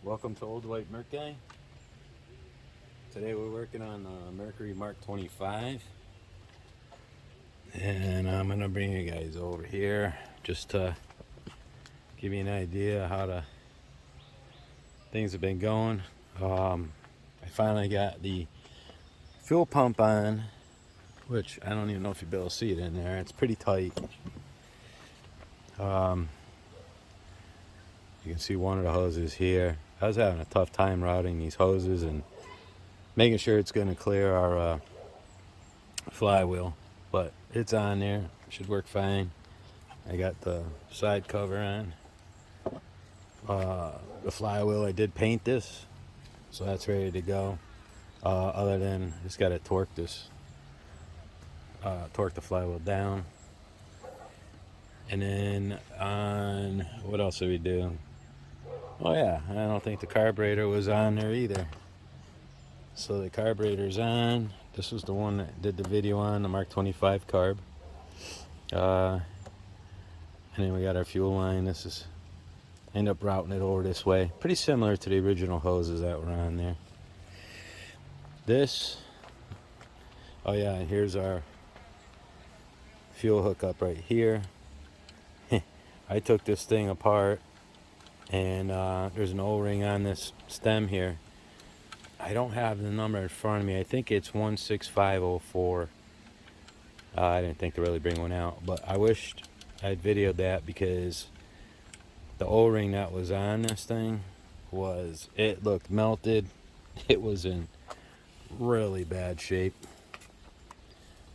Welcome to Old White Merc Guy. Today we're working on the Mercury Mark 25, and I'm gonna bring you guys over here just to give you an idea how things have been going. I finally got the fuel pump on, which I don't even know if you'll be able to see it in there. It's pretty tight. You can see one of the hoses here. I was having a tough time routing these hoses and making sure it's going to clear our flywheel, but it's on there. Should work fine. I got the side cover on. The flywheel, I did paint this, so that's ready to go. Other than just got to torque the flywheel down. And then on, what else did we do? Oh yeah, I don't think the carburetor was on there either. So the carburetor's on. This was the one that did the video on, the Mark 25 carb. And then we got our fuel line. This is, end up routing it over this way. Pretty similar to the original hoses that were on there. This, oh yeah, here's our fuel hookup right here. I took this thing apart, and there's an O-ring on this stem here. I don't have the number in front of me. I think it's 16504. I didn't think to really bring one out, but I wished I'd videoed that, because the O-ring that was on this thing it looked melted. It was in really bad shape.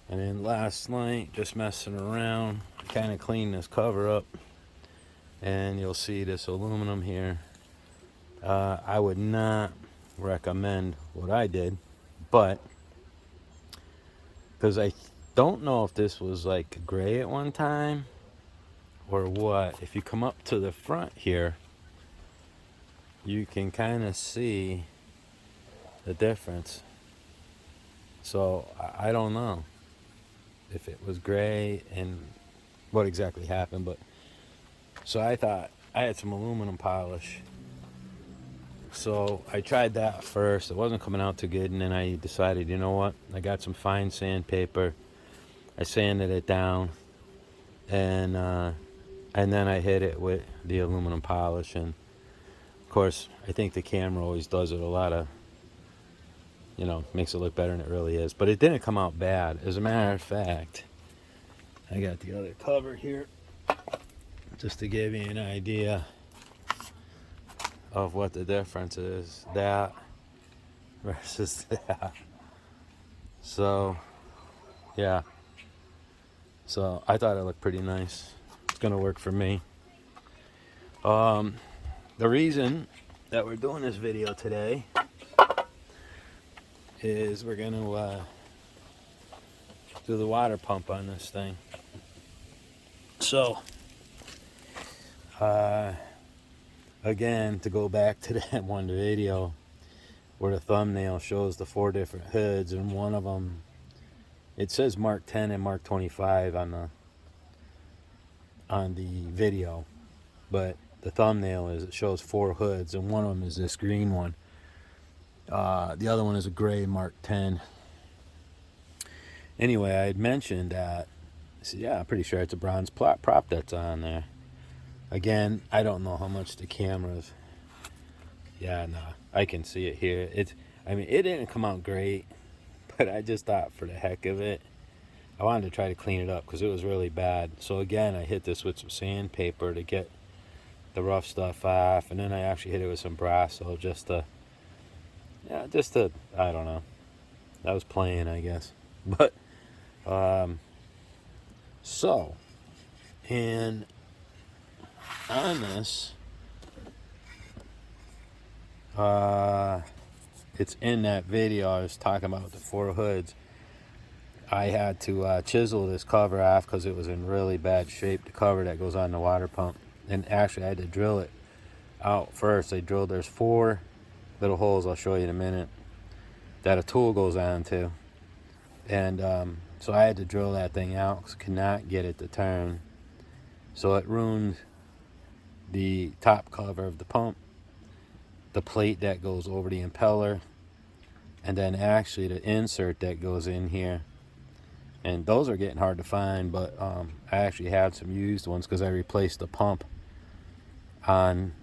And then last night, just messing around, kind of cleaned this cover up, and you'll see this aluminum here. I would not recommend what I did, but because I don't know if this was like gray at one time or what. If you come up to the front here, you can kind of see the difference. So I don't know if it was gray and what exactly happened, but so I thought I had some aluminum polish. So I tried that first. It wasn't coming out too good, and then I decided, you know what? I got some fine sandpaper. I sanded it down, and then I hit it with the aluminum polish. And of course, I think the camera always does it a lot of, makes it look better than it really is. But it didn't come out bad. As a matter of fact, I got the other cover here just to give you an idea of what the difference is, that versus that. So yeah, so I thought it looked pretty nice. It's gonna work for me. The reason that we're doing this video today is we're gonna do the water pump on this thing. So again, to go back to that one video where the thumbnail shows the 4 different hoods, and one of them, it says Mark 10 and Mark 25 on the video, but the thumbnail it shows 4 hoods, and one of them is this green one. The other one is a gray Mark 10. Anyway, I had mentioned that, I said, yeah, I'm pretty sure it's a bronze prop that's on there. Again, I don't know how much the cameras. Yeah, no, I can see it here. It didn't come out great, but I just thought for the heck of it, I wanted to try to clean it up because it was really bad. So again, I hit this with some sandpaper to get the rough stuff off, and then I actually hit it with some Brasso just to, I don't know. I was playing, I guess. But, so, and on this, it's in that video I was talking about the 4 hoods. I had to chisel this cover off because it was in really bad shape, the cover that goes on the water pump. And actually I had to drill it out first. There's 4 little holes, I'll show you in a minute, that a tool goes on to. And so I had to drill that thing out because I could not get it to turn. So it ruined the top cover of the pump. the plate that goes over the impeller, and then actually the insert that goes in here. And those are getting hard to find, but I actually had some used ones because I replaced the pump on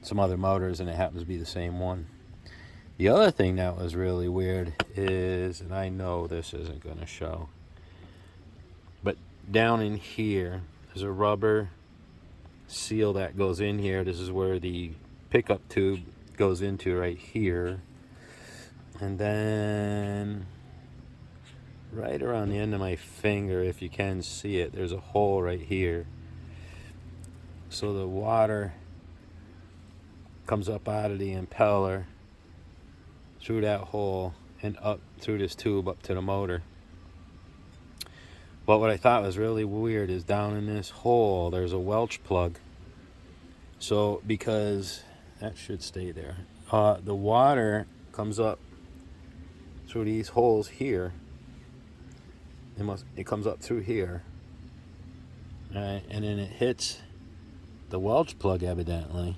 some other motors, and it happens to be the same one. The other thing that was really weird is, and I know this isn't going to show, but down in here there's a rubber seal that goes in here. This is where the pickup tube goes into right here. And then right around the end of my finger, if you can see it, there's a hole right here. So the water comes up out of the impeller through that hole and up through this tube up to the motor. But what I thought was really weird is down in this hole there's a Welch plug. So because that should stay there, the water comes up through these holes here. It comes up through here, right? And then it hits the Welch plug evidently,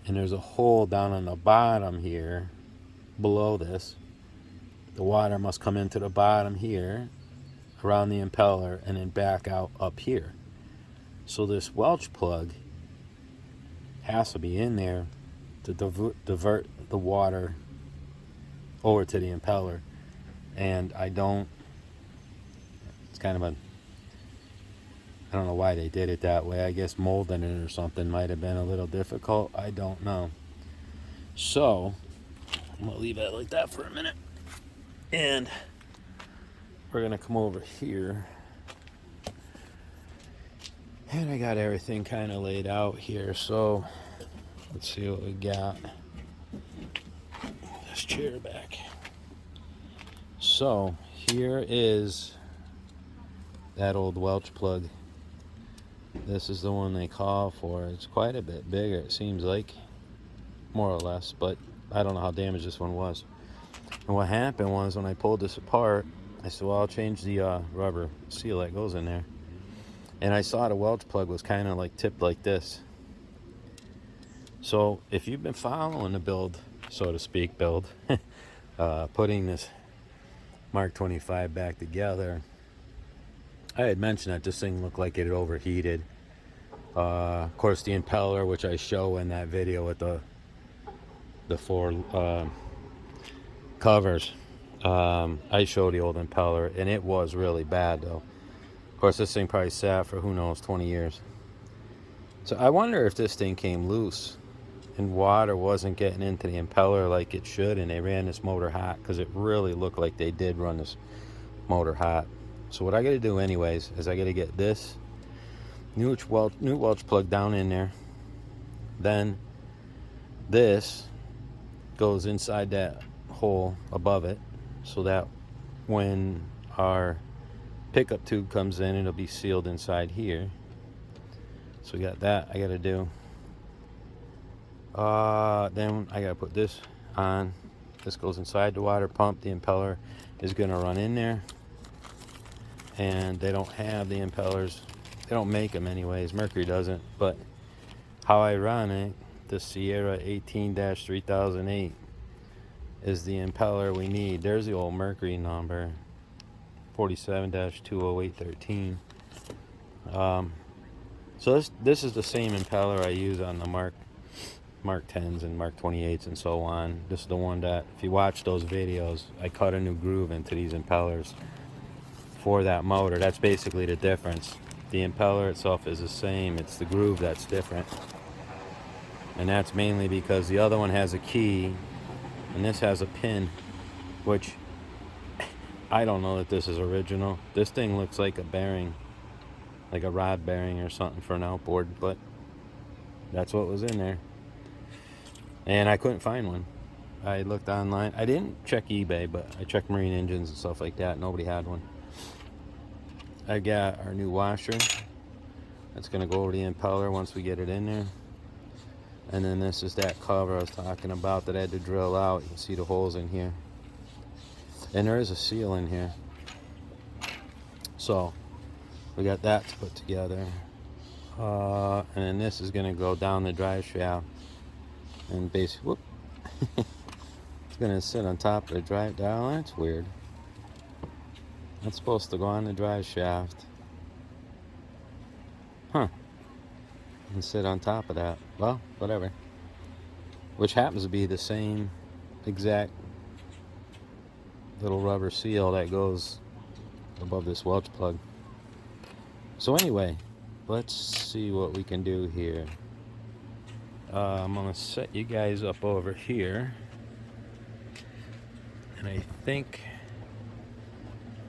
and there's a hole down on the bottom here below this. The water must come into the bottom here around the impeller and then back out up here. So this Welch plug has to be in there to divert the water over to the impeller. And it's kind of I don't know why they did it that way. I guess molding it or something might have been a little difficult. I don't know. So I'm going to leave it like that for a minute. And we're going to come over here. And I got everything kind of laid out here. So let's see what we got. This chair back. So here is that old Welch plug. This is the one they call for. It's quite a bit bigger, it seems like, more or less, but I don't know how damaged this one was. And what happened was when I pulled this apart, I said, well, I'll change the rubber seal that goes in there. And I saw the Welch plug was kind of like tipped like this. So if you've been following the build, so to speak, putting this Mark 25 back together, I had mentioned that this thing looked like it had overheated. Of course, the impeller, which I show in that video with the four covers, I show the old impeller, and it was really bad, though. Of course, this thing probably sat for, who knows, 20 years. So I wonder if this thing came loose and water wasn't getting into the impeller like it should, and they ran this motor hot, because it really looked like they did run this motor hot. So what I got to do anyways is I got to get this new Welch plug down in there. Then this goes inside that hole above it, so that when our pickup tube comes in, it'll be sealed inside here. So we got that I got to do. Then I got to put this on. This goes inside the water pump. The impeller is going to run in there. And they don't have the impellers. They don't make them anyways. Mercury doesn't. But how ironic, the Sierra 18-3008 is the impeller we need. There's the old Mercury number, 47-20813. So this is the same impeller I use on the Mark 10s and Mark 28s and so on. This is the one that, if you watch those videos, I cut a new groove into these impellers for that motor. That's basically the difference. The impeller itself is the same. It's the groove that's different. And that's mainly because the other one has a key and this has a pin, which I don't know that this is original. This thing looks like a bearing, like a rod bearing or something for an outboard, but that's what was in there. And I couldn't find one. I looked online. I didn't check eBay, but I checked Marine Engines and stuff like that. Nobody had one. I got our new washer. That's going to go over the impeller once we get it in there. And then this is that cover I was talking about that I had to drill out. You can see the holes in here. And there is a seal in here. So we got that to put together. And then this is going to go down the drive shaft And basically, whoop, it's gonna sit on top of the drive dial. That's weird. That's supposed to go on the drive shaft. Huh. And sit on top of that. Well, whatever. Which happens to be the same exact little rubber seal that goes above this Welch plug. So anyway, let's see what we can do here. I'm gonna set you guys up over here, and I think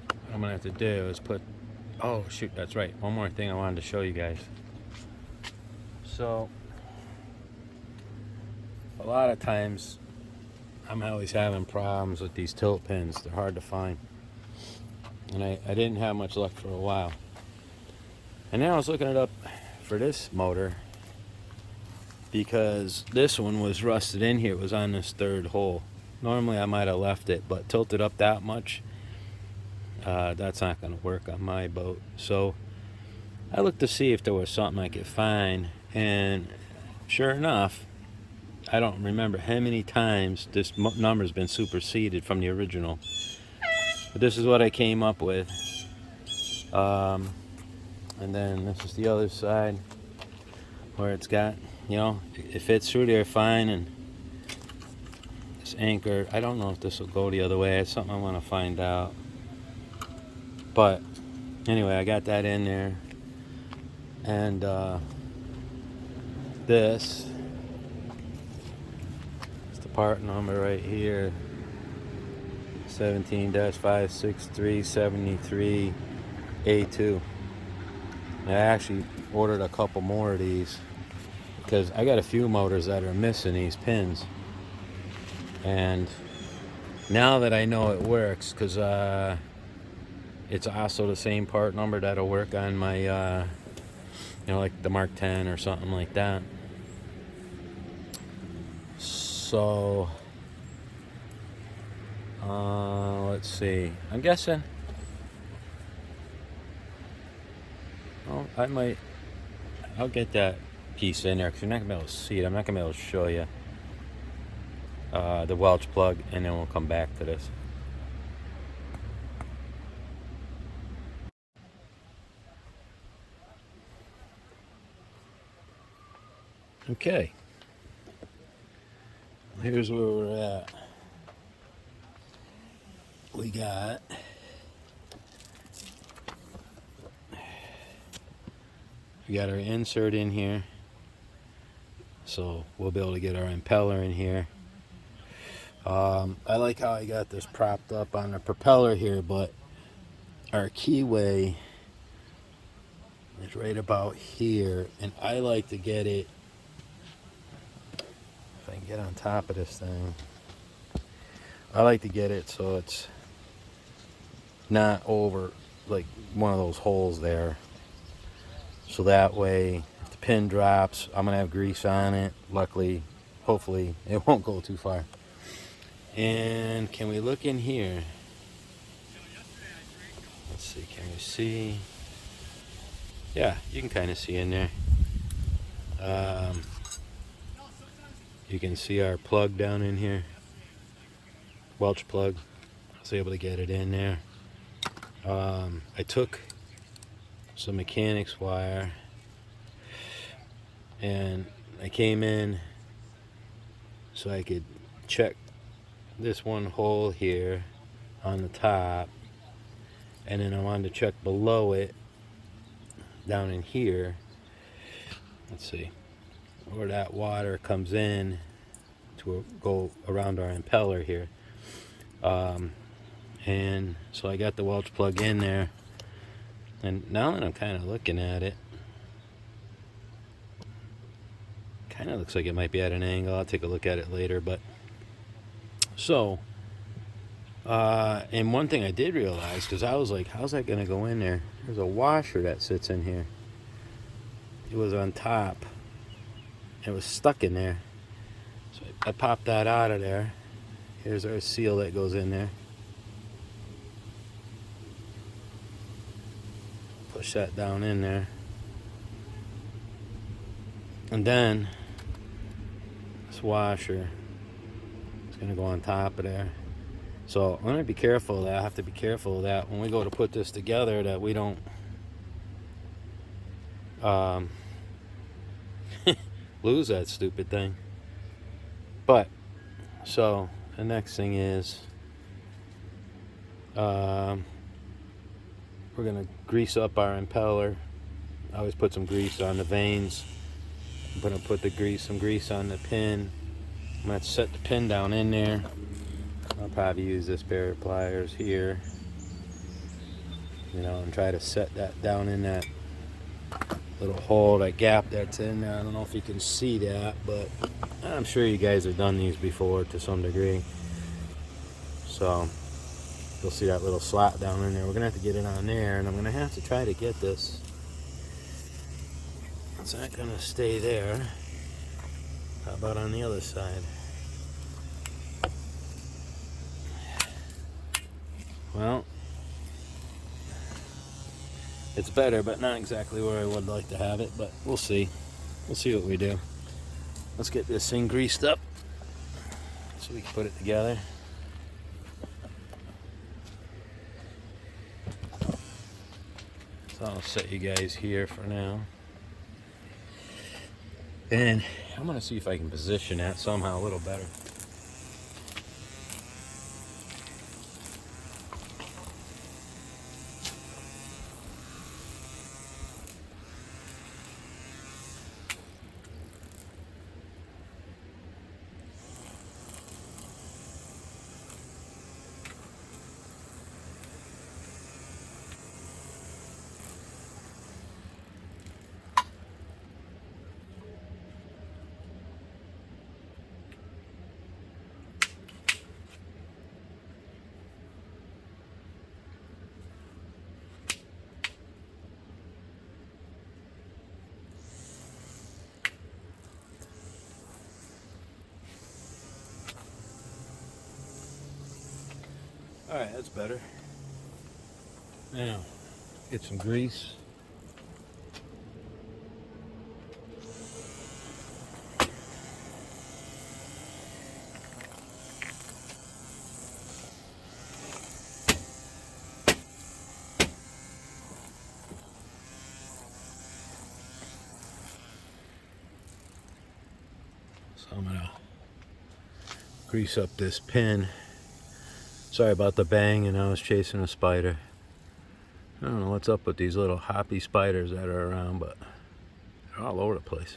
what I'm gonna have to do is put, oh shoot, that's right, one more thing I wanted to show you guys. So a lot of times I'm always having problems with these tilt pins. They're hard to find, and I didn't have much luck for a while. And now I was looking it up for this motor, because this one was rusted in here. It was on this third hole. Normally I might have left it, but tilted up that much, that's not going to work on my boat. So I looked to see if there was something I could find, and sure enough, I don't remember how many times this number's been superseded from the original, but this is what I came up with. And then this is the other side where it's got, you know, it fits through there fine. And this anchor, I don't know if this will go the other way. It's something I want to find out. But anyway, I got that in there. And this is the part number right here, 17-56373A2. I actually ordered a couple more of these because I got a few motors that are missing these pins. And now that I know it works, because it's also the same part number that'll work on my, you know, like the Mark 10 or something like that. So, let's see. I'm guessing. Oh, I'll get that piece in there because you're not gonna be able to see it. I'm not gonna be able to show you the Welch plug, and then we'll come back to this. Okay, here's where we're at. We got our insert in here, so we'll be able to get our impeller in here. I like how I got this propped up on the propeller here, but our keyway is right about here, and I like to get it, if I can get on top of this thing, I like to get it so it's not over like one of those holes there, so that way if the pin drops, I'm gonna have grease on it. Luckily, hopefully it won't go too far. And can we look in here? Let's see, can you see? Yeah, you can kind of see in there. You can see our plug down in here, Welch plug. I was able to get it in there. I took some mechanics wire and I came in so I could check this one hole here on the top, and then I wanted to check below it down in here. Let's see where that water comes in to go around our impeller here. And so I got the Welch plug in there, and now that I'm kind of looking at it, kind of looks like it might be at an angle. I'll take a look at it later. But so and one thing I did realize, because I was like, how's that gonna go in there? There's a washer that sits in here. It was on top. It was stuck in there. So I popped that out of there. Here's our seal that goes in there. Push that down in there. And then, as this washer is going to go on top of there. So I'm going to be careful of that. I have to be careful of that when we go to put this together, that we don't lose that stupid thing. But so the next thing is we're going to grease up our impeller. I always put some grease on the vanes. I'm going to put some grease on the pin. I'm going to set the pin down in there. I'll probably use this pair of pliers here, and try to set that down in that little hole, that gap that's in there. I don't know if you can see that, but I'm sure you guys have done these before to some degree. So you'll see that little slot down in there. We're going to have to get it on there, and I'm going to have to try to get this. It's not going to stay there. How about on the other side? Well, it's better, but not exactly where I would like to have it, but we'll see. We'll see what we do. Let's get this thing greased up so we can put it together. So I'll set you guys here for now. And I'm going to see if I can position that somehow a little better. Alright, that's better. Now, get some grease. So I'm going to grease up this pin. Sorry about the bang, I was chasing a spider. I don't know what's up with these little hoppy spiders that are around, but they're all over the place.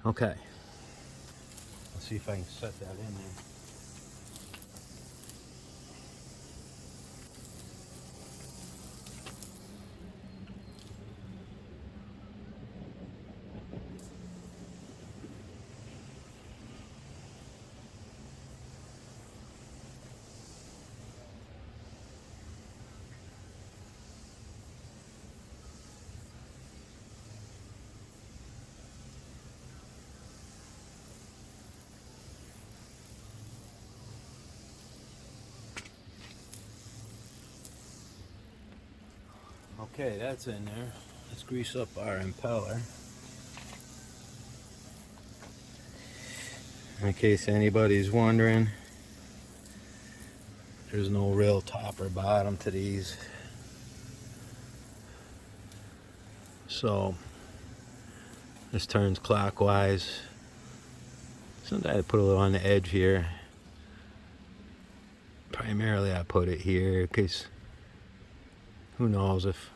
Okay. Let's see if I can set that in there. Okay, that's in there. Let's grease up our impeller. In case anybody's wondering, there's no real top or bottom to these. So this turns clockwise. Sometimes I put a little on the edge here. Primarily I put it here because who knows if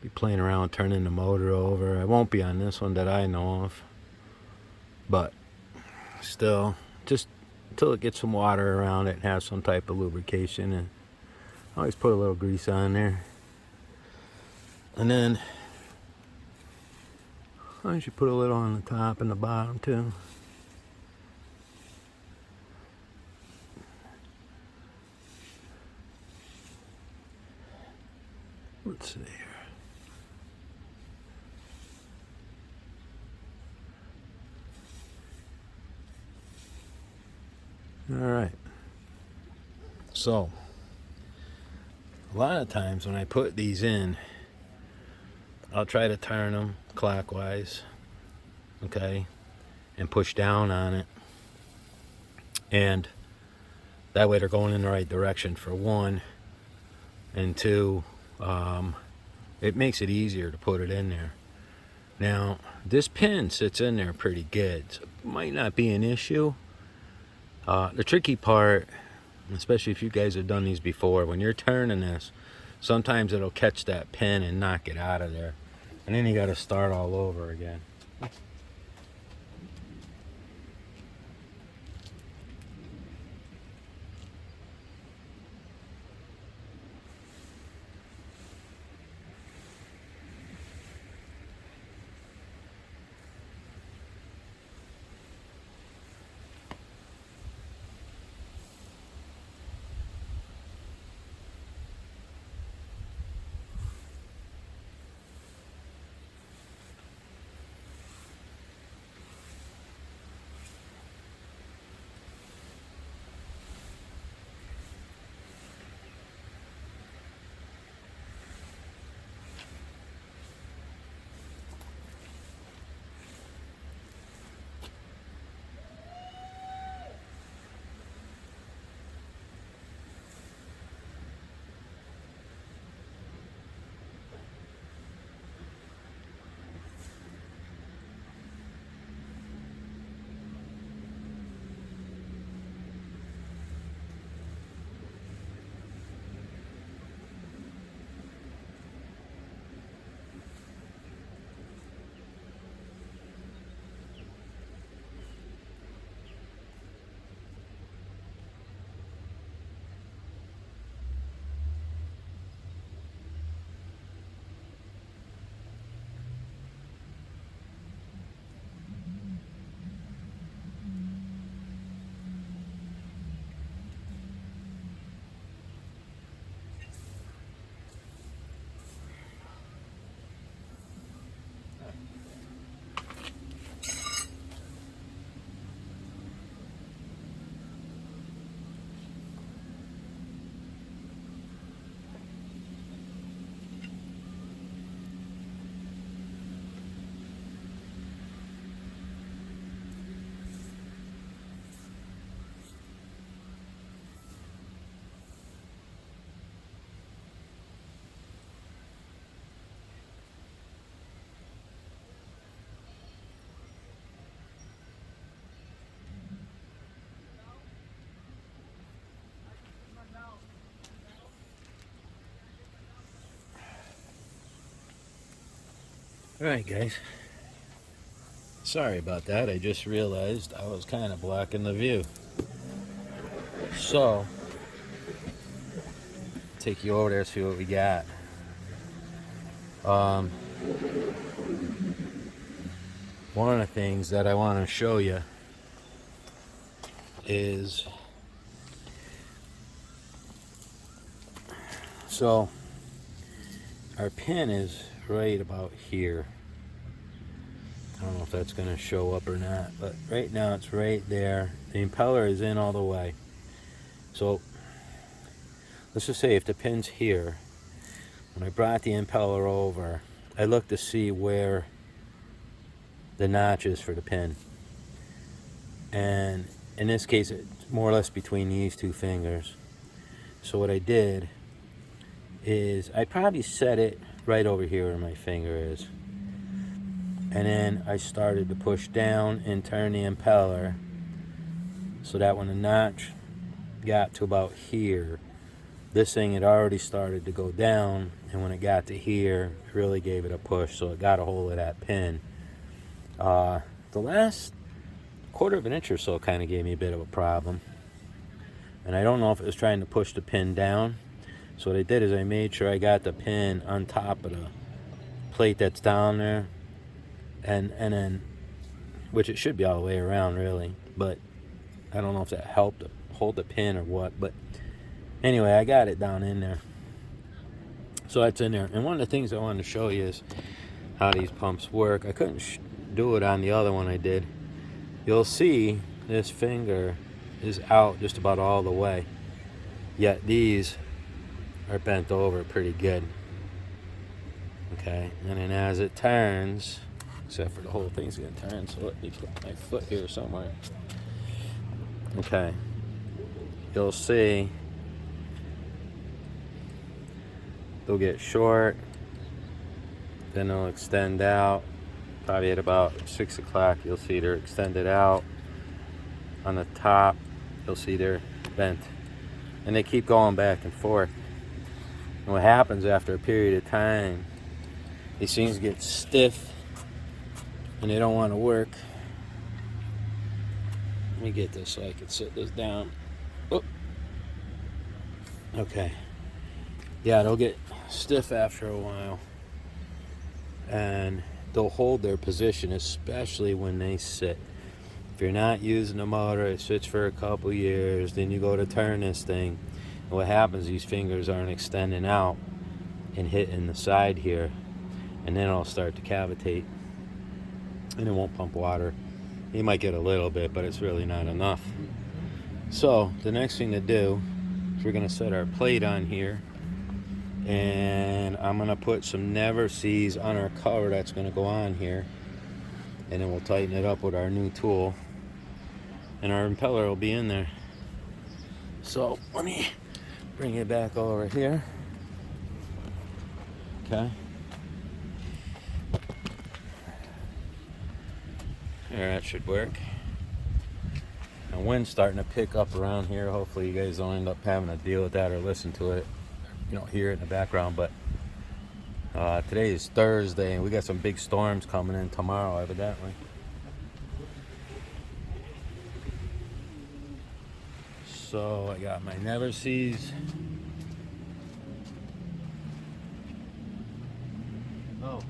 be playing around turning the motor over. I won't be on this one that I know of, but still, just until it gets some water around it and has some type of lubrication. And I always put a little grease on there, and then I usually put a little on the top and the bottom too. Let's see here. All right. So, a lot of times when I put these in, I'll try to turn them clockwise. okay, and push down on it, and that way they're going in the right direction, for one, and two, it makes it easier to put it in there. Now, this pin sits in there pretty good, so it might not be an issue. The tricky part, especially if you guys have done these before, when you're turning this, sometimes it'll catch that pin and knock it out of there, and then you got to start all over again. Alright guys, sorry about that. I just realized I was kind of blocking the view. So, take you over there to see what we got. One of the things that I want to show you is, so our pin is right about here. I don't know if that's going to show up or not, but right now it's right there. The impeller is in all the way. So let's just say if the pin's here, when I brought the impeller over, I looked to see where the notch is for the pin. And in this case, it's more or less between these two fingers. So what I did is I probably set it right over here where my finger is. And then I started to push down and turn the impeller so that when the notch got to about here, this thing had already started to go down, and when it got to here, it really gave it a push, so it got a hold of that pin. The last quarter of an inch or so kind of gave me a bit of a problem, and I don't know if it was trying to push the pin down. So what I did is I made sure I got the pin on top of the plate that's down there, and then, which it should be all the way around really, but I don't know if that helped to hold the pin or what, but anyway, I got it down in there. So that's in there. And one of the things I wanted to show you is how these pumps work. I couldn't do it on the other one I did. You'll see this finger is out just about all the way, yet these are bent over pretty good. Okay, and then as it turns, except for the whole thing's gonna turn, so let me put my foot here somewhere. Okay, you'll see they'll get short, then they'll extend out. Probably at about 6 o'clock, you'll see they're extended out. On the top, you'll see they're bent, and they keep going back and forth. And what happens after a period of time, these things get stiff and they don't want to work. Let me get this so I can sit this down. Oh. Okay. Yeah, they'll get stiff after a while, and they'll hold their position, especially when they sit. If you're not using the motor, it sits for a couple years, then you go to turn this thing, and what happens, these fingers aren't extending out and hitting the side here, and then it'll start to cavitate, and it won't pump water. You might get a little bit, but it's really not enough. So the next thing to do is we're going to set our plate on here, and I'm going to put some never sees on our cover that's going to go on here, and then we'll tighten it up with our new tool, and our impeller will be in there. So let me bring it back over here. Okay. There, that should work. And wind's starting to pick up around here. Hopefully you guys don't end up having to deal with that or listen to it. You don't hear it in the background, but today is Thursday, and we got some big storms coming in tomorrow, evidently. So I got my never sees. Oh.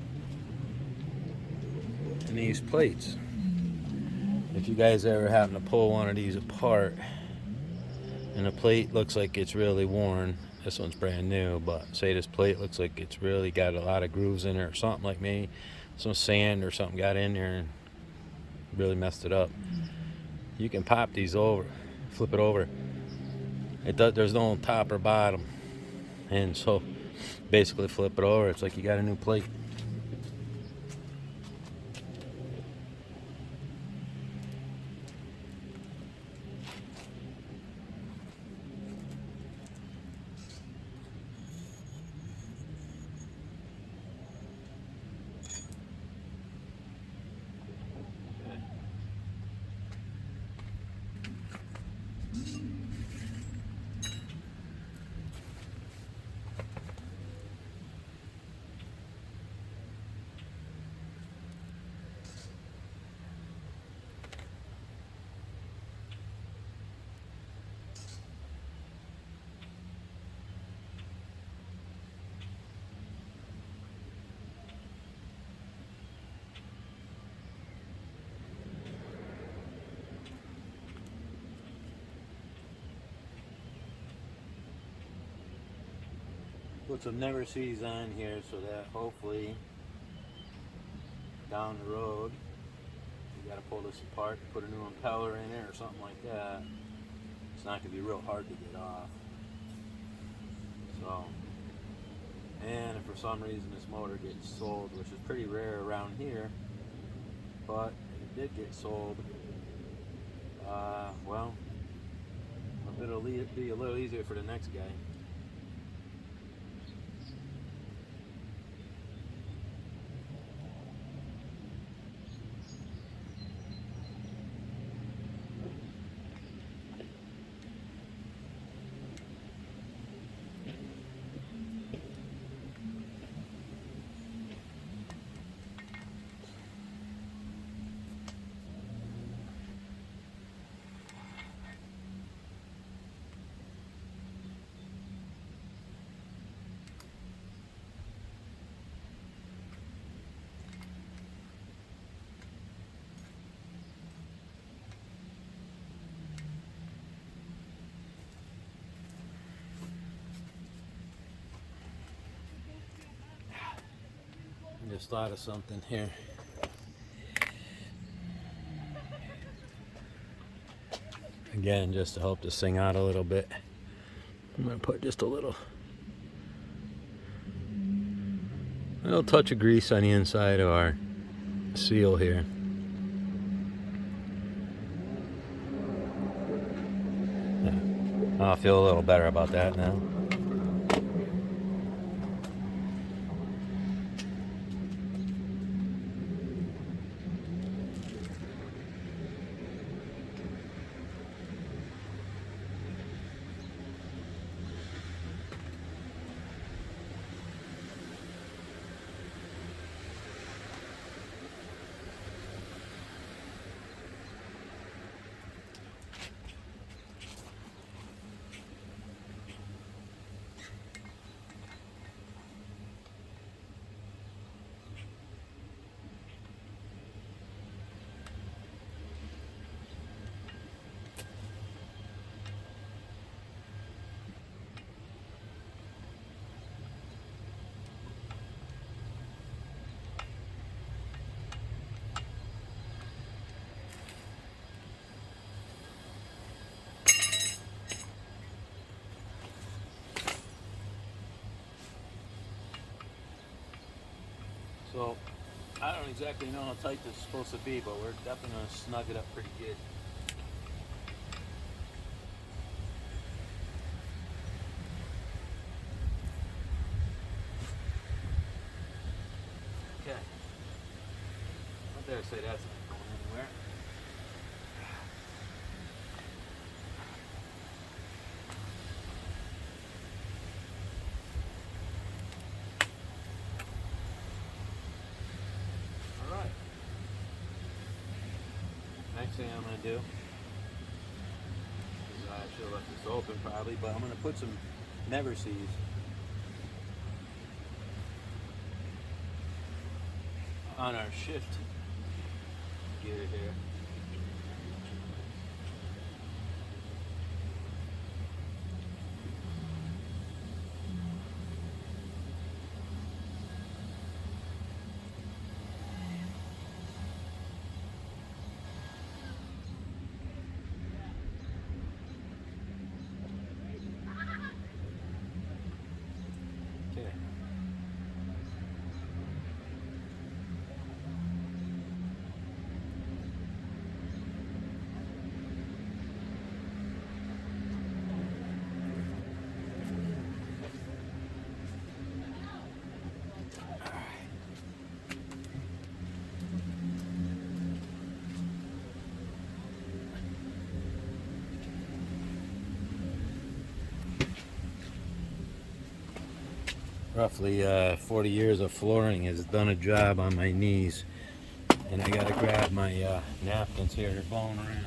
And these plates. If you guys ever happen to pull one of these apart and the plate looks like it's really worn, this one's brand new, but say this plate looks like it's really got a lot of grooves in it or something, like maybe some sand or something got in there and really messed it up, you can pop these over, flip it over. There's no top or bottom, and so basically flip it over, it's like you got a new plate. Put some never sees on here so that hopefully down the road, you got to pull this apart, put a new impeller in it or something like that, it's not going to be real hard to get off. So, and if for some reason this motor gets sold, which is pretty rare around here, but if it did get sold, well, it'll be a little easier for the next guy. Just thought of something here. Again, just to help this thing out a little bit, I'm going to put just a little touch of grease on the inside of our seal here. I feel a little better about that now. So, I don't exactly know how tight this is supposed to be, but we're definitely going to snug it up pretty good. Okay. I dare say that's not going anywhere. Alright. Next thing I'm going to do is I should have left this open probably, but I'm going to put some never sees on our shift gear here. Okay. Roughly 40 years of flooring has done a job on my knees, and I gotta grab my napkins here, they're blowing around.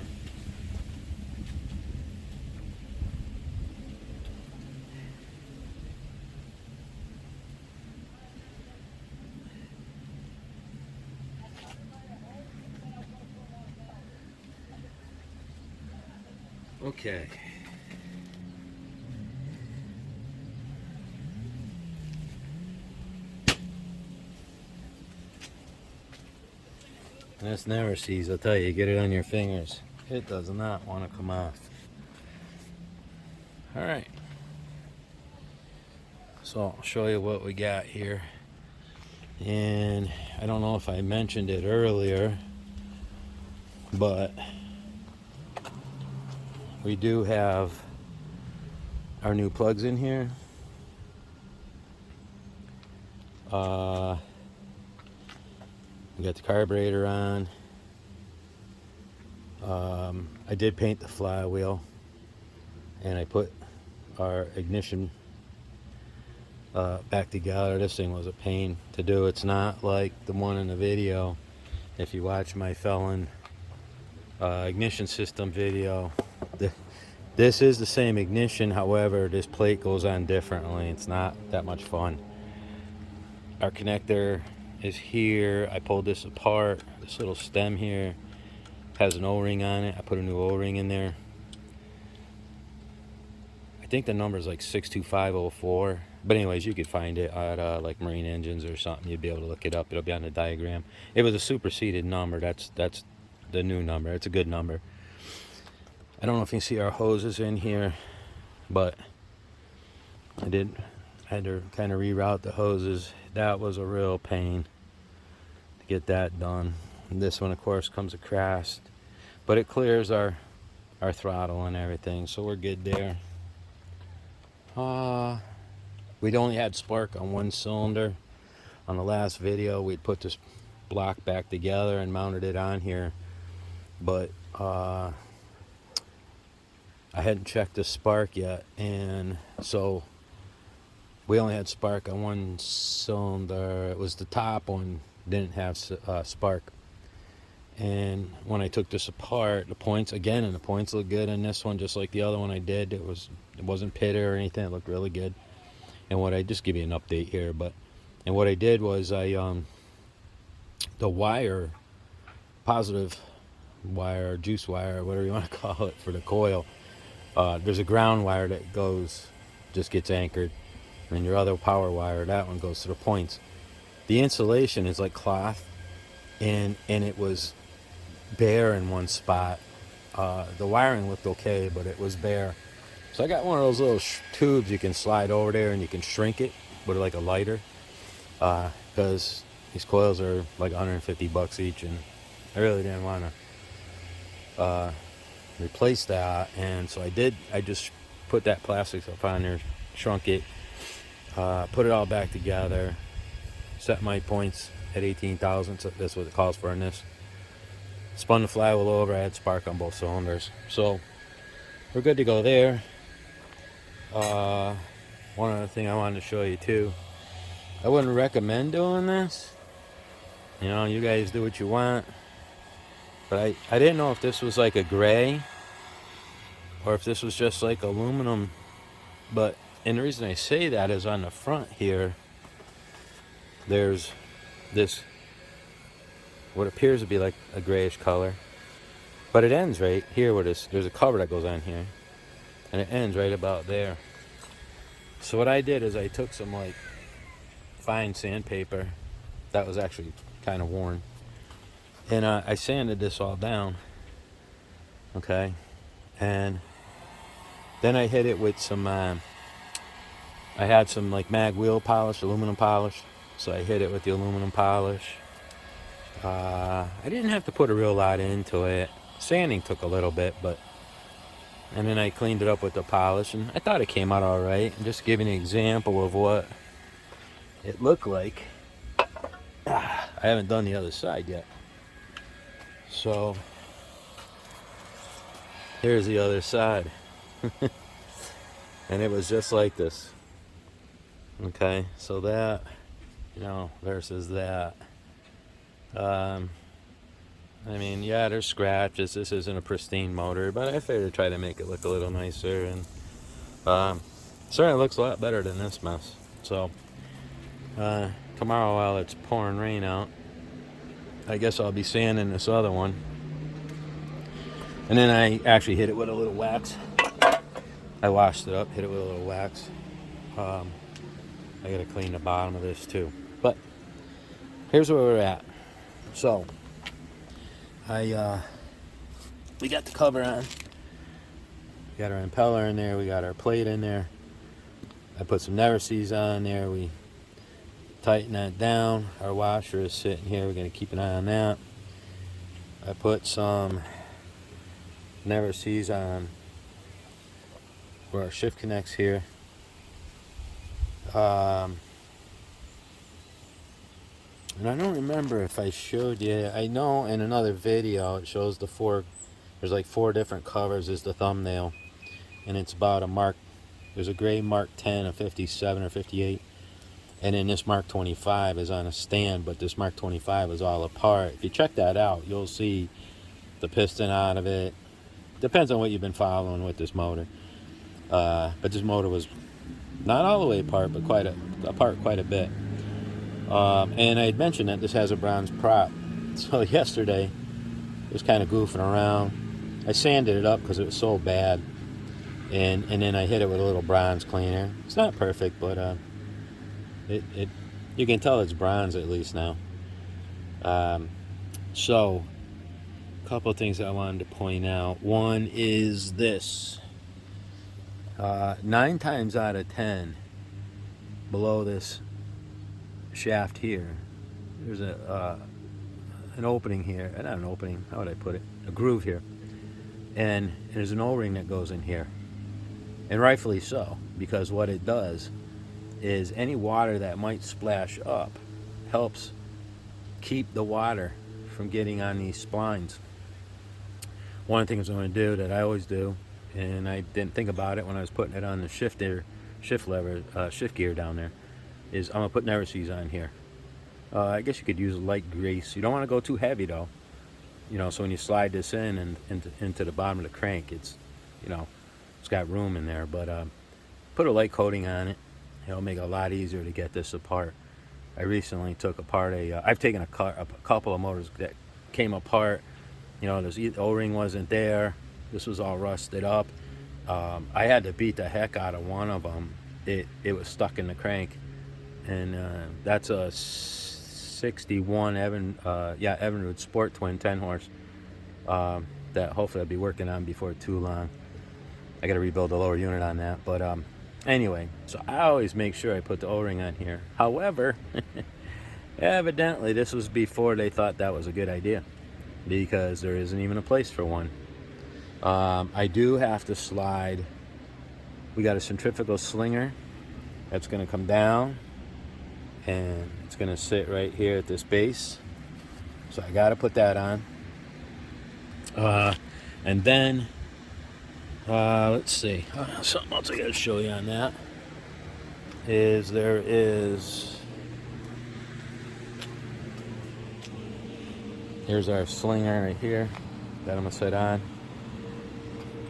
Okay. And this never sees, I'll tell you, get it on your fingers. It does not want to come off. Alright. So I'll show you what we got here. And I don't know if I mentioned it earlier, but we do have our new plugs in here. We got the carburetor on. I did paint the flywheel, and I put our ignition back together. This thing was a pain to do. It's not like the one in the video. If you watch my Felon ignition system video, this is the same ignition, however this plate goes on differently. It's not that much fun. Our connector is here. I pulled this apart. This little stem here has an O-ring on it. I put a new O-ring in there. I think the number is like 62504, but anyways, you could find it at like Marine Engines or something. You'd be able to look it up. It'll be on the diagram. It was a superseded number. That's the new number. It's a good number. I don't know if you can see our hoses in here, but I had to kind of reroute the hoses. That was a real pain to get that done. This one, of course, comes across, but it clears our throttle and everything, so we're good there. We'd only had spark on one cylinder. On the last video, we'd put this block back together and mounted it on here, but I hadn't checked the spark yet, and so we only had spark on one cylinder. It was the top one, didn't have spark. And when I took this apart, the points look good in this one, just like the other one I did. It wasn't pitted or anything. It looked really good. And what I just give you an update here, and what I did was the wire, positive wire, juice wire, whatever you want to call it, for the coil. There's a ground wire that just gets anchored, and your other power wire, that one goes to the points. The insulation is like cloth, and it was bare in one spot. The wiring looked okay, but it was bare. So I got one of those little tubes you can slide over there, and you can shrink it with like a lighter, because these coils are like $150 each, and I really didn't want to replace that. And so I did. I just put that plastic stuff on there, shrunk it, put it all back together, set my points at 18,000. So that's what it calls for in this. Spun the flywheel over. I had spark on both cylinders, so we're good to go there. One other thing I wanted to show you too. I wouldn't recommend doing this. You know, you guys do what you want. But I didn't know if this was like a gray or if this was just like aluminum. And the reason I say that is on the front here, there's this, what appears to be like a grayish color. But it ends right here where there's a cover that goes on here. And it ends right about there. So what I did is I took some like fine sandpaper that was actually kind of worn, and I sanded this all down, okay, and then I hit it with some I had some like mag wheel polish, aluminum polish, so I hit it with the aluminum polish. I didn't have to put a real lot into it. Sanding took a little bit, and then I cleaned it up with the polish, and I thought it came out all right. And just giving an example of what it looked like. I haven't done the other side yet. So here's the other side. And it was just like this. Okay, so that, versus that. I mean, yeah, there's scratches. This isn't a pristine motor, but I figured to try to make it look a little nicer, and certainly looks a lot better than this mess. So tomorrow, while it's pouring rain out, I guess I'll be sanding this other one, and then I actually hit it with a little wax. I washed it up, hit it with a little wax. I gotta clean the bottom of this too. But here's where we're at. So we got the cover on. We got our impeller in there. We got our plate in there. I put some never sees on there. We tighten that down. Our washer is sitting here. We're gonna keep an eye on that. I put some never sees on where our shift connects here. And I don't remember if I showed you. I know in another video it shows there's like 4 different covers as the thumbnail, and it's about a Mark. There's a gray Mark 10, a 57 or 58, and then this Mark 25 is on a stand, but this Mark 25 is all apart. If you check that out, you'll see the piston out of it. Depends on what you've been following with this motor. But this motor was not all the way apart, but apart quite a bit. And I had mentioned that this has a bronze prop. So yesterday, it was kind of goofing around. I sanded it up because it was so bad. And then I hit it with a little bronze cleaner. It's not perfect, but you can tell it's bronze at least now. So, a couple of things I wanted to point out. One is this. 9 times out of 10, below this shaft here, there's a an opening here, not an opening, how would I put it? A groove here. And there's an O-ring that goes in here. And rightfully so, because what it does is any water that might splash up helps keep the water from getting on these splines. One of the things I'm going to do that I always do, and I didn't think about it when I was putting it on the shift gear down there, is I'm going to put never seas on here. I guess you could use light grease. You don't want to go too heavy though. So when you slide this in and into the bottom of the crank, it's got room in there. But put a light coating on it. It'll make it a lot easier to get this apart. I recently took apart I've taken a couple of motors that came apart. The O-ring wasn't there. This was all rusted up. I had to beat the heck out of one of them. It was stuck in the crank, and that's a 61 Evinrude Sport Twin 10 horse that hopefully I'll be working on before too long. I got to rebuild the lower unit on that, but anyway, so I always make sure I put the O-ring on here. However, evidently this was before they thought that was a good idea, because there isn't even a place for one. I do have to slide. We got a centrifugal slinger that's going to come down, and it's going to sit right here at this base. So I got to put that on. And then, let's see. Something else I got to show you on that is here's our slinger right here that I'm going to set on.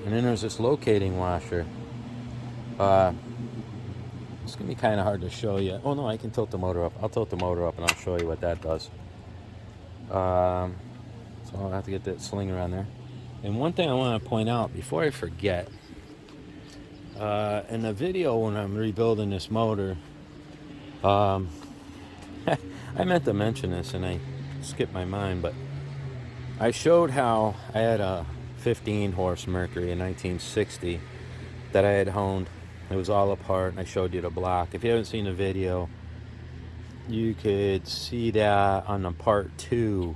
And then there's this locating washer. It's going to be kind of hard to show you. Oh no, I can tilt the motor up. I'll tilt the motor up and I'll show you what that does. So I'll have to get that slinger on there. And one thing I want to point out before I forget, in the video when I'm rebuilding this motor, I meant to mention this and I skipped my mind, but I showed how I had a 15 horse Mercury in 1960 that I had honed. It was all apart, and I showed you the block. If you haven't seen the video, you could see that on the part 2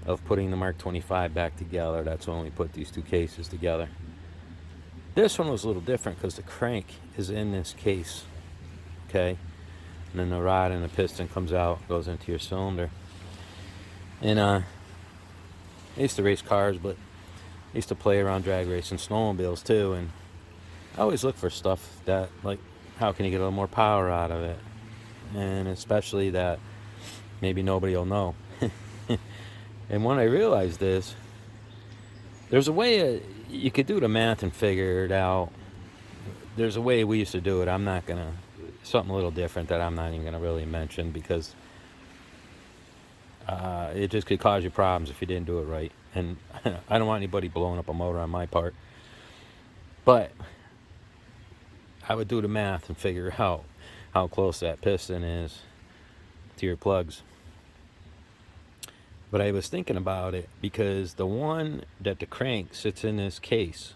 of putting the Mark 25 back together. That's when we put these two cases together. This one was a little different because the crank is in this case, okay? And then the rod and the piston comes out, goes into your cylinder. And I used to race cars, but I used to play around drag racing snowmobiles too, and I always look for stuff that, like, how can you get a little more power out of it? And especially that maybe nobody will know. And when I realized this, there's a way you could do the math and figure it out. There's a way we used to do it. I'm not going to, something a little different that I'm not even going to really mention, because it just could cause you problems if you didn't do it right. And I don't want anybody blowing up a motor on my part. But I would do the math and figure out how close that piston is to your plugs. But I was thinking about it because the one that the crank sits in this case,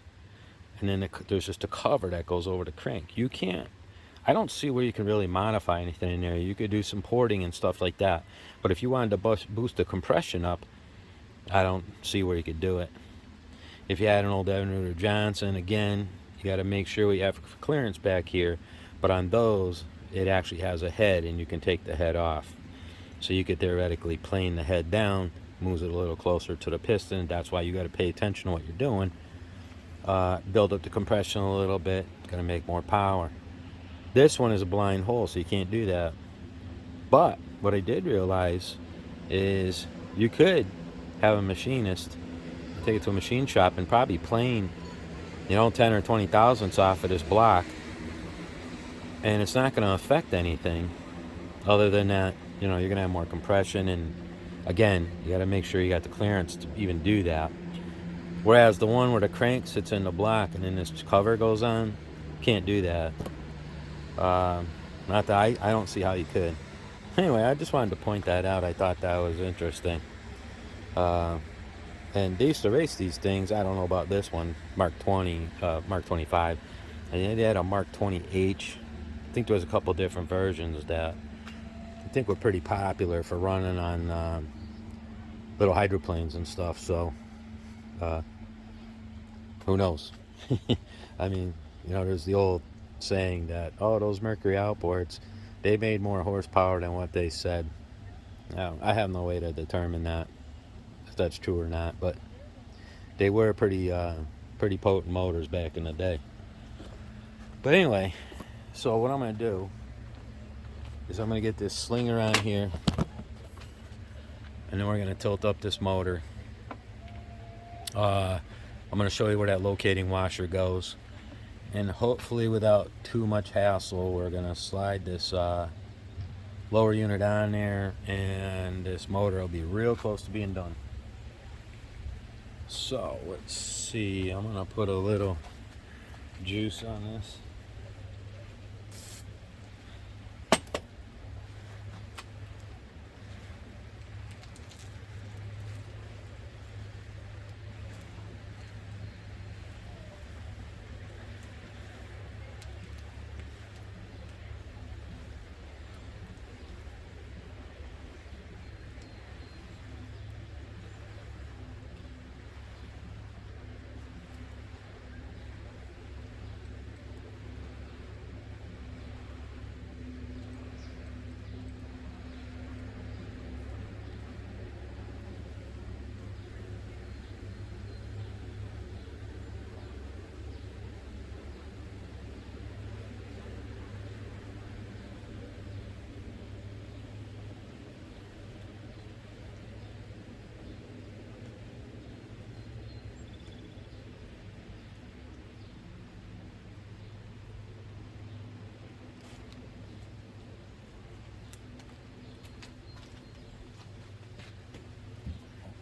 and then there's just a cover that goes over the crank. I don't see where you can really modify anything in there. You could do some porting and stuff like that. But if you wanted to boost the compression up, I don't see where you could do it. If you had an old Evinrude or Johnson, again, you got to make sure we have clearance back here. But on those, it actually has a head, and you can take the head off. So you could theoretically plane the head down, moves it a little closer to the piston. That's why you got to pay attention to what you're doing. Build up the compression a little bit. It's going to make more power. This one is a blind hole, so you can't do that. But what I did realize is you could have a machinist take it to a machine shop and probably plane 10 or 20 thousandths off of this block, and it's not going to affect anything other than that you're going to have more compression. And again, you got to make sure you got the clearance to even do that. Whereas the one where the crank sits in the block and then this cover goes on, can't do that. Not that I don't see how you could. Anyway, I just wanted to point that out. I thought that was interesting. And they used to race these things. I don't know about this one, Mark 20, Mark 25. And they had a Mark 20H. I think there was a couple different versions that I think were pretty popular for running on little hydroplanes and stuff. So uh, who knows? I mean, you know, there's the old saying that, oh, those Mercury outboards, they made more horsepower than what they said. Now, I have no way to determine that, if that's true or not, but they were pretty potent motors back in the day. But anyway, so what I'm going to do is I'm going to get this slinger on here, and then we're going to tilt up this motor. I'm going to show you where that locating washer goes, and hopefully without too much hassle, we're going to slide this lower unit on there, and this motor will be real close to being done. So let's see, I'm going to put a little juice on this.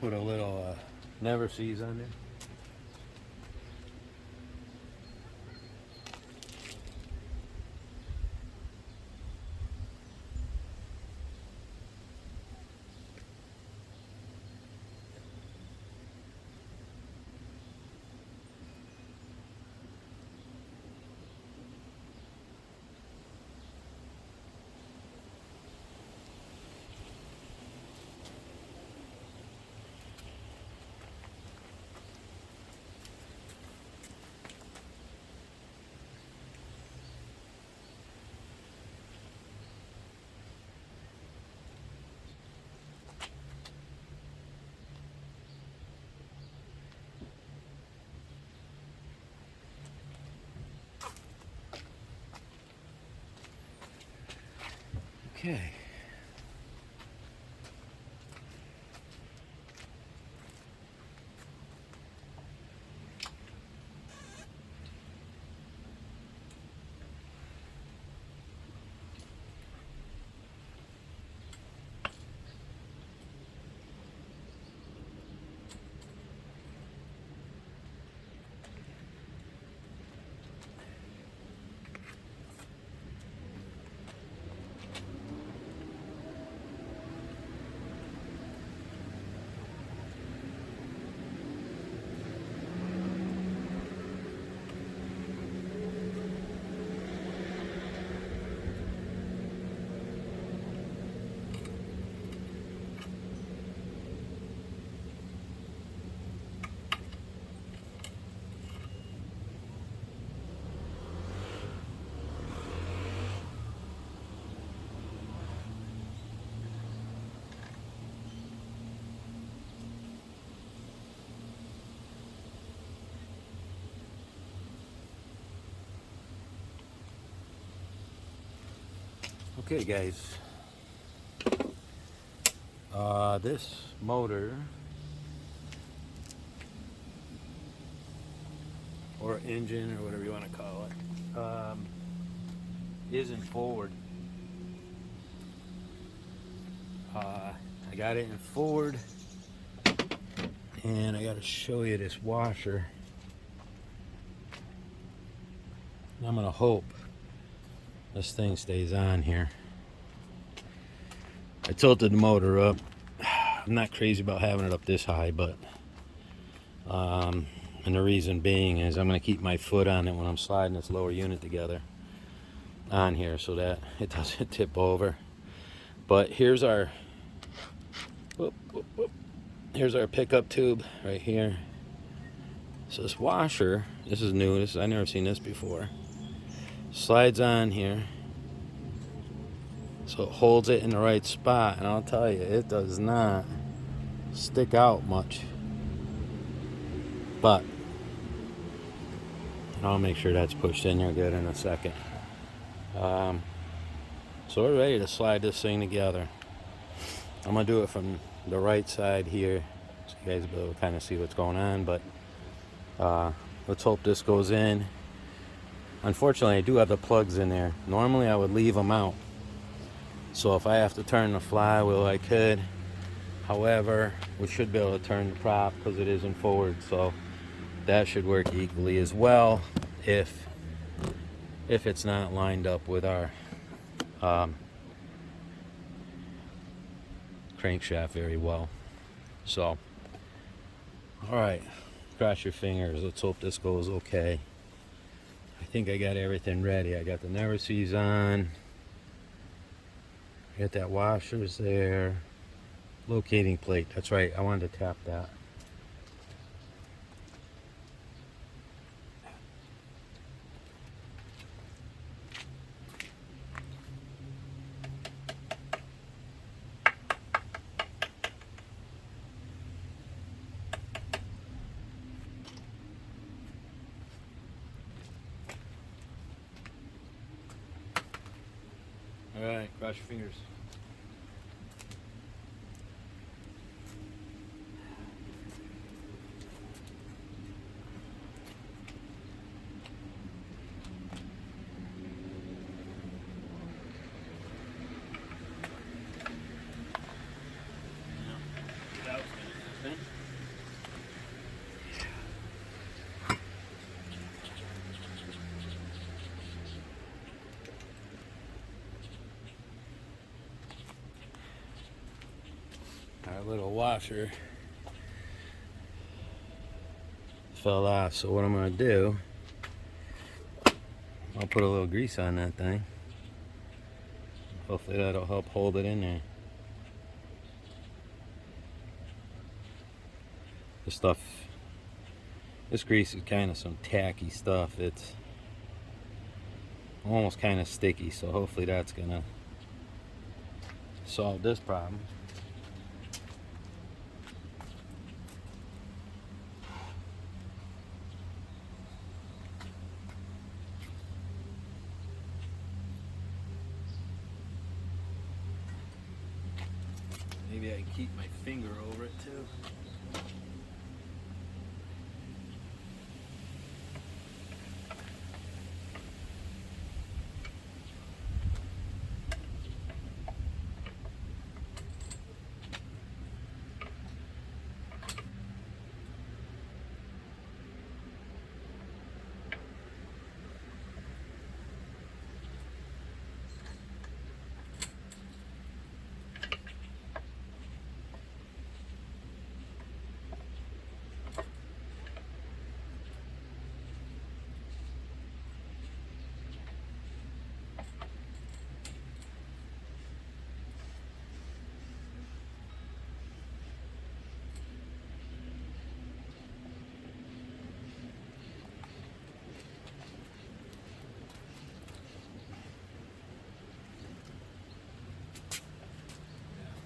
Put a little never sees on there. Okay. Okay, guys. This motor or engine or whatever you want to call it isn't forward. I got it in forward, and I got to show you this washer. I'm gonna hope this thing stays on here. I tilted the motor up. I'm not crazy about having it up this high, but and the reason being is I'm going to keep my foot on it when I'm sliding this lower unit together on here so that it doesn't tip over. But here's our whoop, whoop, whoop. Here's our pickup tube right here. So this washer, this is new. I've never seen this before. Slides on here, so it holds it in the right spot. And I'll tell you, it does not stick out much. But I'll make sure that's pushed in there good in a second. So we're ready to slide this thing together. I'm gonna do it from the right side here, so you guys will be able to kind of see what's going on. But let's hope this goes in. Unfortunately, I do have the plugs in there. Normally I would leave them out, so if I have to turn the flywheel, I could. However, we should be able to turn the prop because it isn't forward, so that should work equally as well if it's not lined up with our crankshaft very well. So, all right, cross your fingers. Let's hope this goes okay. I think I got everything ready. I got the never sees on. I got that washers there. Locating plate. That's right. I wanted to tap that. All right, cross your fingers. Our little washer fell off, so what I'm going to do, I'll put a little grease on that thing. Hopefully that'll help hold it in there. This grease is kind of some tacky stuff. It's almost kind of sticky, so hopefully that's going to solve this problem. Maybe I can keep my finger over it too.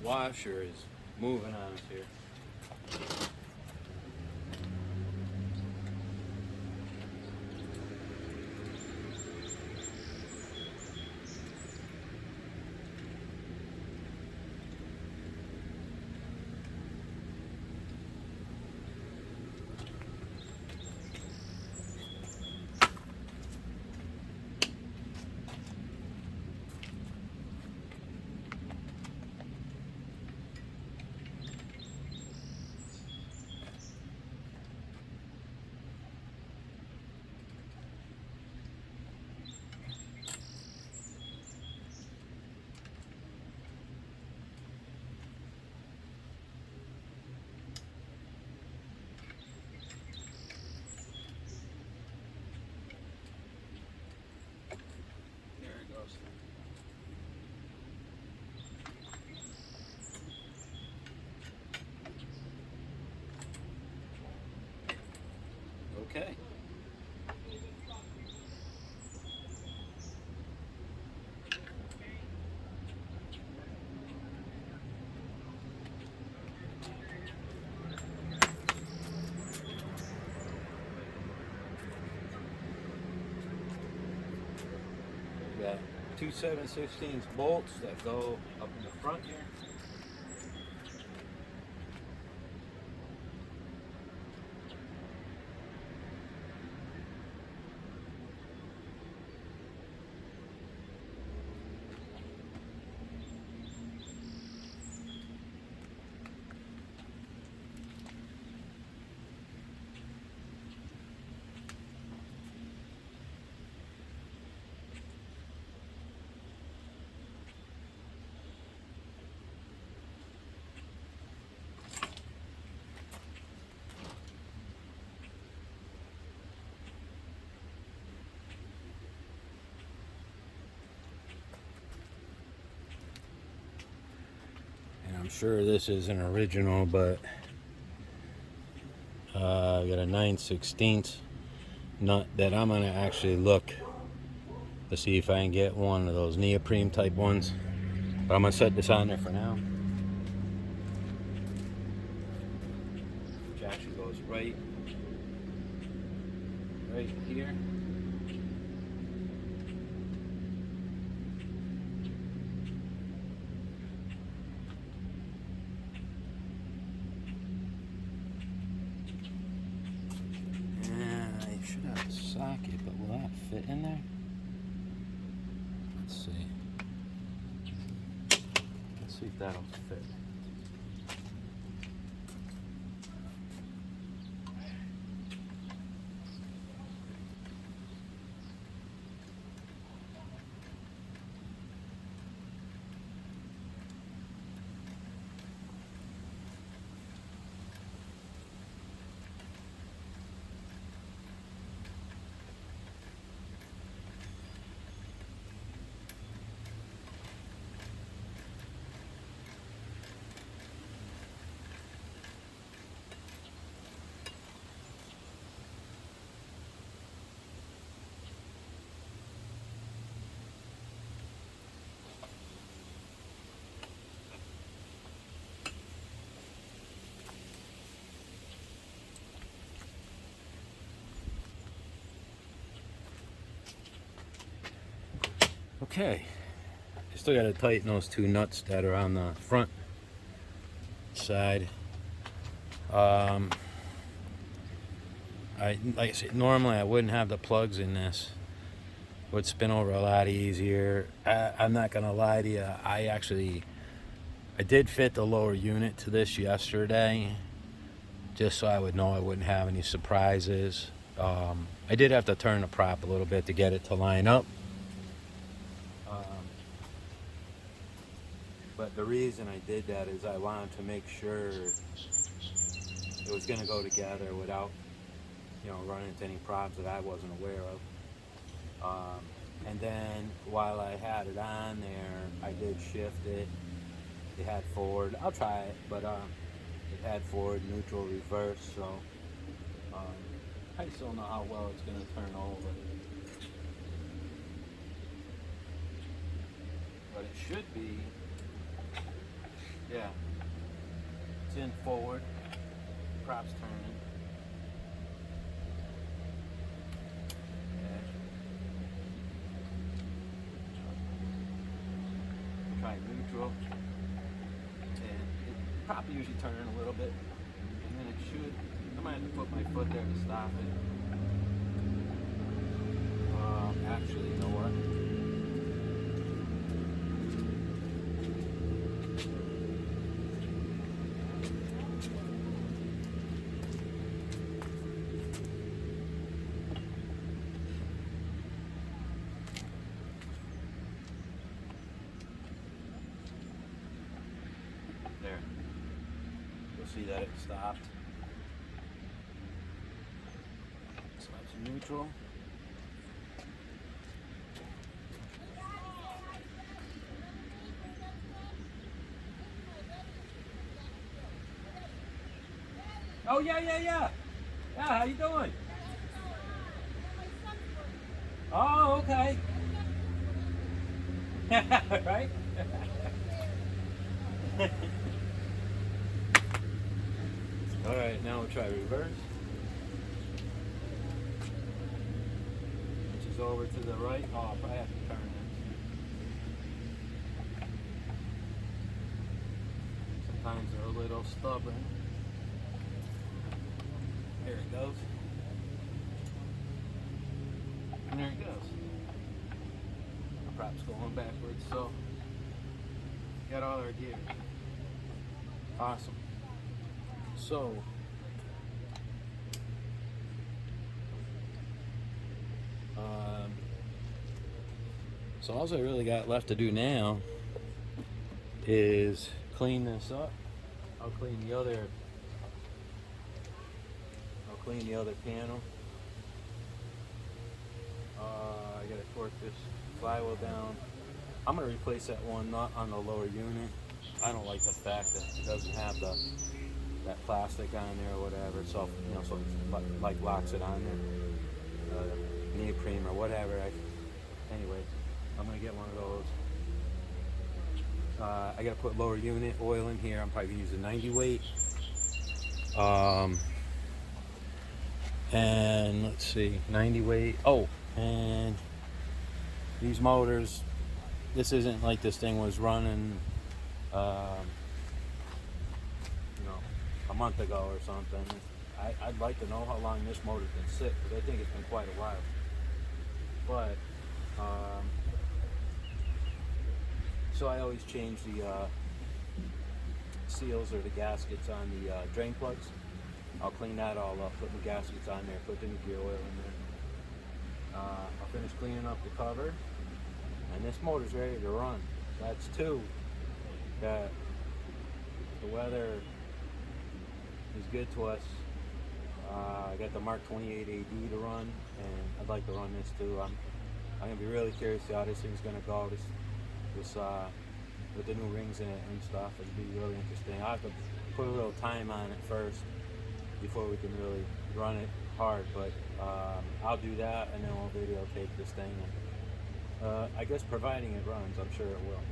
Washer is moving on us here. Okay. We got two 7/16 bolts that go up in the front here. I'm sure this isn't original, but I got a 9/16 nut that I'm gonna actually look to see if I can get one of those neoprene type ones. But I'm gonna set this on there for now. Which actually goes right here. I should have a socket, but will that fit in there? Let's see. Let's see if that'll fit. Okay, I still got to tighten those two nuts that are on the front side. Like I said, normally I wouldn't have the plugs in this. Would spin over a lot easier. I'm not gonna lie to you. I did fit the lower unit to this yesterday, just so I would know I wouldn't have any surprises. I did have to turn the prop a little bit to get it to line up. But the reason I did that is I wanted to make sure it was going to go together without, running into any problems that I wasn't aware of. And then while I had it on there, I did shift it. It had forward. I'll try it, but it had forward, neutral, reverse. So I just don't know how well it's going to turn over. But it should be. Yeah, it's in forward, prop's turning. Okay. Try neutral, and it probably usually turn a little bit, and then it should. I might have to put my foot there to stop it. Actually, you know what? There. You'll see that it stopped. So that's neutral. Oh yeah. Yeah, how you doing? Oh, okay. Right? Alright, now we'll try reverse. Which is over to the right. Oh, I'll probably have to turn this. Sometimes they're a little stubborn. There it goes. And there it goes. The prop's going backwards, so got all our gear. Awesome. So all I really got left to do now is clean this up. I'll clean the other panel. I gotta torque this flywheel down. I'm gonna replace that one nut on the lower unit. I don't like the fact that it doesn't have that plastic on there or whatever, so so it like locks it on there, neoprene or whatever. Anyway, I'm gonna get one of those. I gotta put lower unit oil in here. I'm probably gonna use a 90 weight. And let's see, 90 weight. Oh, and these motors, this isn't like this thing was running a month ago or something. I'd like to know how long this motor's been sit, because I think it's been quite a while. But so I always change the seals or the gaskets on the drain plugs. I'll clean that all up, put the gaskets on there, put the new gear oil in there. I'll finish cleaning up the cover, and this motor's ready to run. That's two, that the weather is good to us. I got the Mark 28 AD to run, and I'd like to run this too. I'm gonna be really curious to see how this thing's gonna go. This with the new rings in it and stuff, it'll be really interesting. I have to put a little time on it first before we can really run it hard, but I'll do that, and then we'll videotape this thing, and I guess providing it runs, I'm sure it will.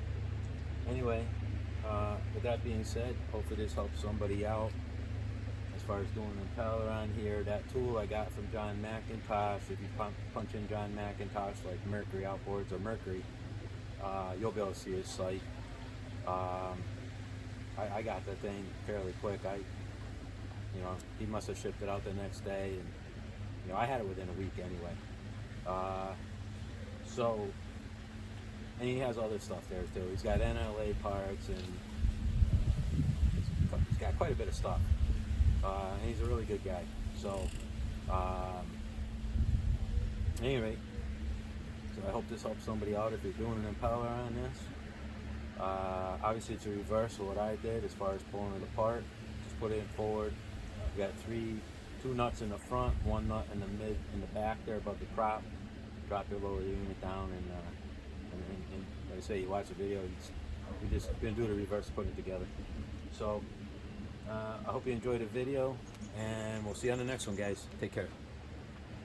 Anyway, with that being said, hopefully this helps somebody out as far as doing an impeller on here. That tool I got from John McIntosh, if you punch in John McIntosh, like Mercury Outboards or Mercury, you'll be able to see his site. I got the thing fairly quick. He must have shipped it out the next day, and I had it within a week anyway. And he has other stuff there too. He's got NLA parts, and he's got quite a bit of stuff. And he's a really good guy. So, anyway, so I hope this helps somebody out if you're doing an impeller on this. Obviously, it's a reverse of what I did as far as pulling it apart. Just put it in forward. You got two nuts in the front, one nut in the back there above the prop. Drop your lower unit down, and like I say, you watch the video. We just gonna do the reverse, put it together. So I hope you enjoyed the video, and we'll see you on the next one, guys. Take care.